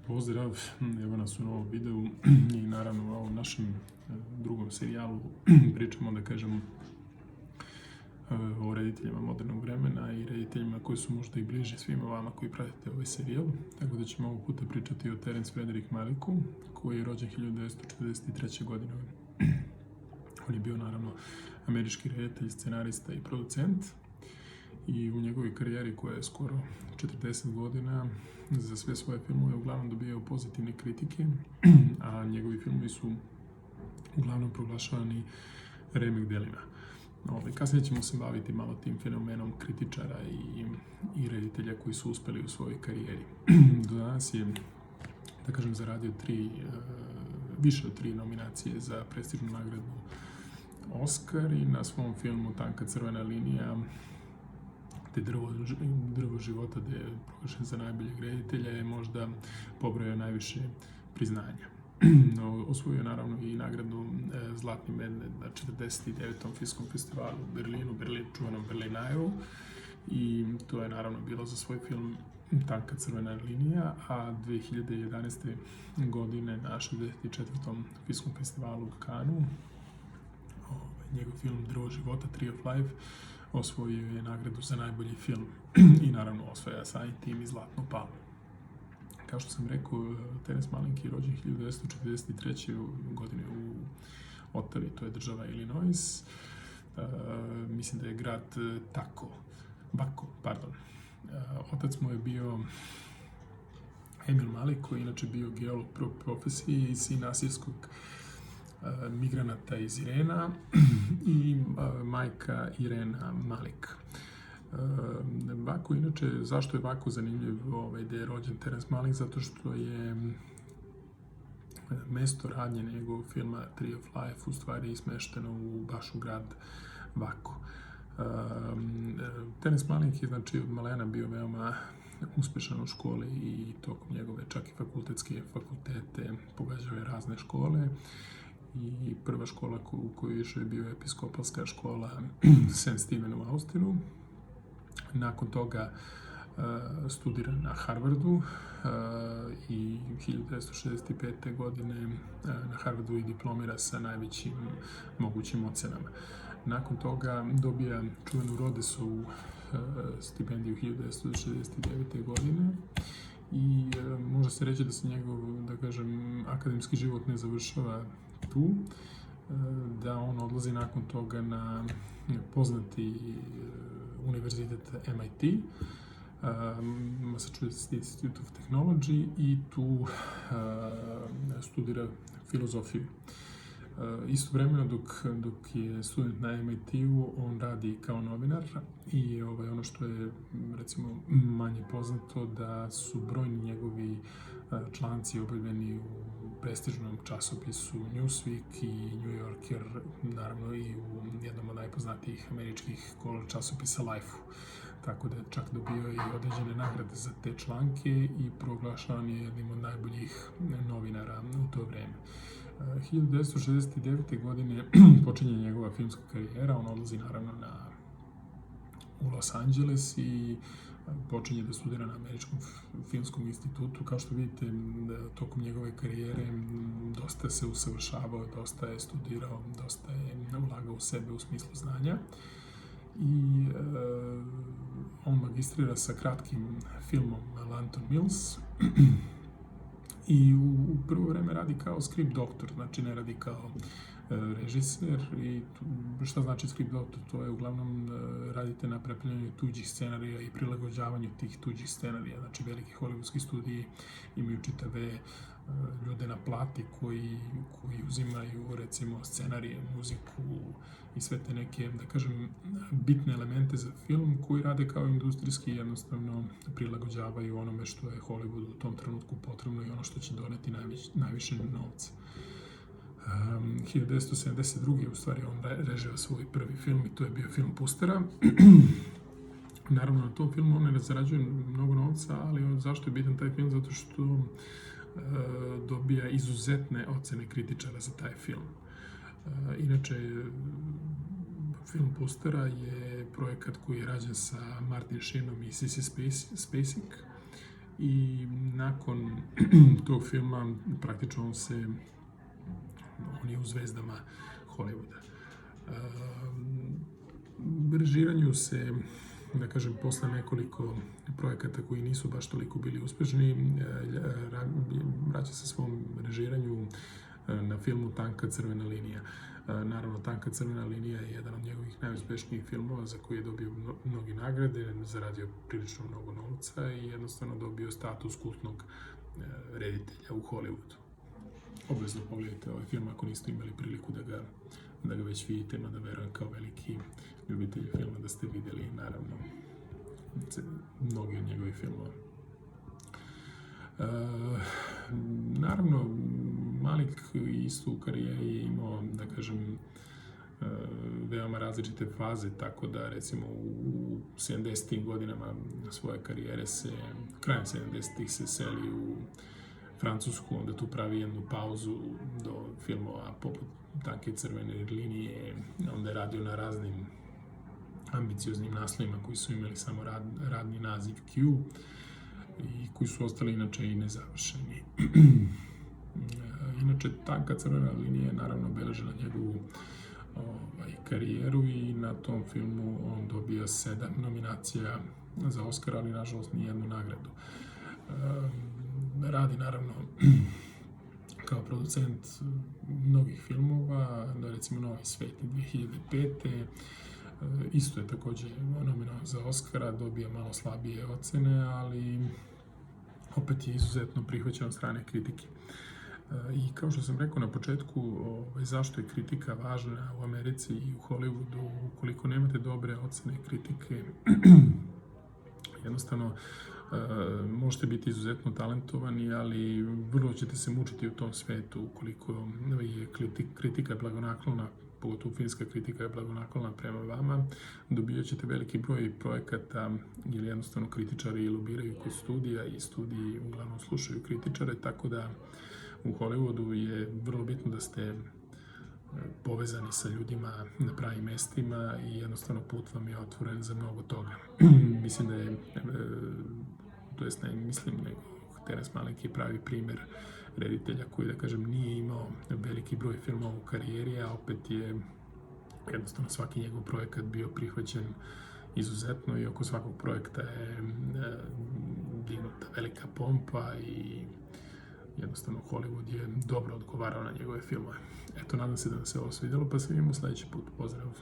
Pozdrav, evo nas u novom videu i naravno u ovom našem drugom serijalu pričamo, da kažemo, o rediteljima modernog vremena i rediteljima koji su možda i bliži svima vama koji pratite ovaj serijal. Tako da ćemo ovog puta pričati o Terence Frederick Malicku, koji je rođen 1943. godine. On je bio naravno američki reditelj, scenarista i producent. I u njegovoj karijeri, koja je skoro 40 godina, za sve svoje filmove uglavnom dobijao pozitivne kritike, a njegovi filmovi su uglavnom proglašavani remake delima. Kasnije ćemo se baviti malo tim fenomenom kritičara i reditelja koji su uspeli u svojoj karijeri. Do danas je, da kažem, zaradio više od 3 nominacije za prestižnu nagradu Oscar i na svom filmu Tanka crvena linija te drvo života, gde je proglašen za najboljeg reditelja, je možda pobrojao najviše priznanja. Osvojio naravno i nagradu Zlatni medved na 49. filmskom festivalu u Berlinu, čuvenom Berlinajeru, i to je naravno bilo za svoj film Tanka crvena linija, a 2011. godine na 64. filmskom festivalu u Cannesu njegov film Drvo života, Tree of Life, osvojio je nagradu za najbolji film i naravno osvaja samim tim i Zlatnu palmu. Kao što sam rekao, Terence Malick je rođen 1943. godine u Ottawi, to je država Illinois. Mislim da je grad Baco. Otac mu je bio Emil Malick, koji je inače bio geolog po profesiji i sin asirskog migranata iz Irena i majka Irena Malick. Baco, inače, zašto je Baco zanimljiv da je rođen Terence Malick? Zato što je mesto radnje njegovog filma Tree of Life u stvari smešteno baš u grad Baco. Terence Malick je, znači, od malena bio veoma uspešan u školi i tokom njegove čak i fakultete pogađao je razne škole. I prva škola u kojoj je išao je bio episkopalska škola St. Stephen u Austinu. Nakon toga studira na Harvardu i 1965. godine na Harvardu i diplomira sa najvećim mogućim ocenama. Nakon toga dobija čuvenu Rhodesovu stipendiju 1969. godine i može se reći da se njegov, da kažem, akademski život ne završava tu, da on odlazi nakon toga na poznati univerzitet MIT, Massachusetts Institute of Technology, i tu studira filozofiju. Istovremeno dok je student na MIT-u, on radi kao novinar i ono što je, recimo, manje poznato, da su brojni njegovi članci objavljeni u prestižnom časopisu Newsweek i New Yorker, naravno i u jednom od najpoznatijih američkih časopisa Life-u. Tako da je čak dobio i određene nagrade za te članke i proglašavan je jednim od najboljih novinara u to vreme. 1969. godine počinje njegova filmska karijera, on odlazi naravno u Los Angeles i počinje da studira na Američkom filmskom institutu. Kao što vidite, tokom njegove karijere dosta se usavršavao, dosta je studirao, dosta je ulagao u sebe u smislu znanja. I on magistrira sa kratkim filmom Lanton Mills i u prvo vreme radi kao script doktor, znači ne radi kao režiser. I šta znači script doktor? To je uglavnom radite na prepravljanju tuđih scenarija i prilagođavanju tih tuđih scenarija. Znači, veliki hollywoodski studiji imaju čitave ljude na plati koji uzimaju, recimo, scenarije, muziku i sve te neke, da kažem, bitne elemente za film, koji rade kao industrijski, jednostavno prilagođavaju onome što je Hollywoodu u tom trenutku potrebno i ono što će doneti najviše novca. 1972. u stvari on režira svoj prvi film i to je bio film Pustera. Naravno, na tom filmu on ne zarađuje mnogo novca, ali zašto je bitan taj film? Zato što dobija izuzetne ocene kritičara za taj film. Inače, film Pustera je projekat koji je rađen sa Martin Sheenom i Sissy Spacek I nakon tog filma praktično on je u zvezdama Hollywooda. Režiranju se, da kažem, posle nekoliko projekata koji nisu baš toliko bili uspešni, vraća se svom režiranju na filmu Tanka crvena linija. Naravno, Tanka crvena linija je jedan od njegovih najuspešnijih filmova za koji je dobio mnogi nagrade, zaradio prilično mnogo novca i jednostavno dobio status kultnog reditelja u Hollywoodu. Obvezno pogledajte ovaj film ako niste imali priliku da ga već vidite, mada verujem kao veliki ljubitelji filma da ste videli, naravno, mnogi od njegovih filmova. Naravno, Malik isto u karijeri je imao, da kažem, veoma različite faze, tako da recimo u 70. godinama svoje karijere krajem 70. se seli u Francusku, onda tu pravi jednu pauzu do filmova poput Tanke crvene linije, onda je radio na raznim ambicioznim naslovima koji su imali samo radni naziv Q i koji su ostali inače i nezavršeni. Inače, Tanka crvena linija je naravno obeležila njegovu karijeru i na tom filmu on dobio 7 nominacija za Oscar, ali nažalost nijednu nagradu. Radi naravno kao producent mnogih filmova, recimo Novi svet 2005. Isto je također nominovan za Oscara, dobija malo slabije ocene, ali opet je izuzetno prihvaćen od strane kritike. I kao što sam rekao na početku, zašto je kritika važna u Americi i u Hollywoodu, ukoliko nemate dobre ocene kritike, jednostavno možete biti izuzetno talentovani, ali vrlo ćete se mučiti u tom svetu ukoliko je kritika blagonaklona, pogotovo filmska kritika je blagonaklona prema vama, dobijat ćete veliki broj projekata ili jednostavno kritičari lobiraju kod studija i studiji uglavnom slušaju kritičare, tako da u Hollywoodu je vrlo bitno da ste povezani sa ljudima na pravim mestima i jednostavno put vam je otvoren za mnogo toga. Mislim da je, nego Terence Malick je pravi primer reditelja koji, da kažem, nije imao veliki broj filmova u karijeri, a opet je jednostavno svaki njegov projekat bio prihvaćen izuzetno i oko svakog projekta je dignuta velika pompa i jednostavno Hollywood je dobro odgovarao na njegove filmove. Eto, nadam se da vam se ovo svidjelo, pa se vidimo sljedeći put. Pozdrav!